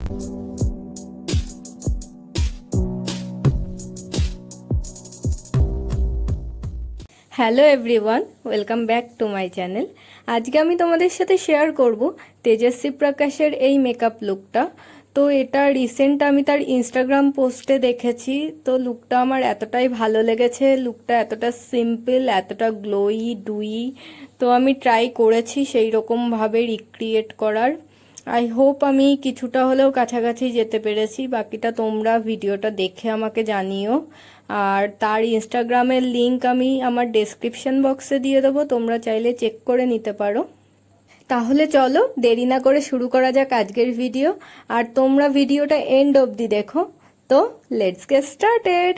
Hello everyone, welcome back to my channel. আজকে আমি তোমাদের সাথে শেয়ার করব তেজস্বী প্রকাশের এই মেকআপ লুকটা। তো এটা রিসেন্ট আমি তার ইনস্টাগ্রাম পোস্টে দেখেছি, তো লুকটা আমার এতটাই ভালো লেগেছে। লুকটা এতটা সিম্পল, এতটা গ্লোই ডুই, তো আমি ট্রাই করেছি সেই রকমভাবে রিক্রিয়েট করার। আই হোপ আমি কিছুটা হলেও কাছাকাছি যেতে পেরেছি। বাকিটা তোমরা ভিডিওটা দেখে আমাকে জানিও। আর তার ইনস্টাগ্রামের লিংক আমি আমার ডেসক্রিপশন বক্সে দিয়ে দেবো, তোমরা চাইলে চেক করে নিতে পারো। তাহলে চলো দেরি না করে শুরু করা যাক আজকের ভিডিও। আর তোমরা ভিডিওটা এন্ড অবধি দেখো। তো লেটস গেট স্টার্টেড।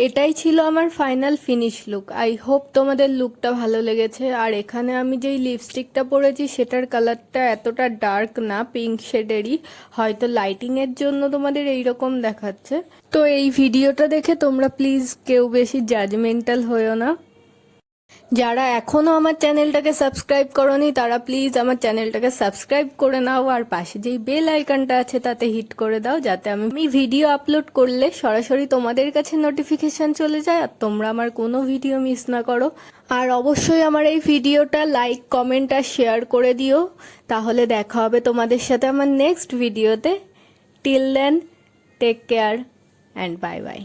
এটাই ছিল আমার final finish look. I hope তোমাদের লুকটা ভালো লেগেছে। আর এখানে আমি যেই লিপস্টিকটা পরেছি সেটার কালারটা এতটা ডার্ক না, পিঙ্ক শেডেরই, হয়তো লাইটিংয়ের জন্য তোমাদের এইরকম দেখাচ্ছে। তো এই ভিডিওটা দেখে তোমরা প্লিজ কেউ বেশি জাজমেন্টাল হয়েও না। যারা এখনও আমার চ্যানেলটাকে সাবস্ক্রাইব করনি তারা প্লিজ আমার চ্যানেলটাকে সাবস্ক্রাইব করে নাও, আর পাশে যেই বেল আইকনটা আছে তাতে হিট করে দাও, যাতে আমি ভিডিও আপলোড করলে সরাসরি তোমাদের কাছে নোটিফিকেশন চলে যায় আর তোমরা আমার কোনো ভিডিও মিস না করো। আর অবশ্যই আমার এই ভিডিওটা লাইক, কমেন্ট আর শেয়ার করে দিও। তাহলে দেখা হবে তোমাদের সাথে আমার নেক্সট ভিডিওতে। Till then, take care and bye by.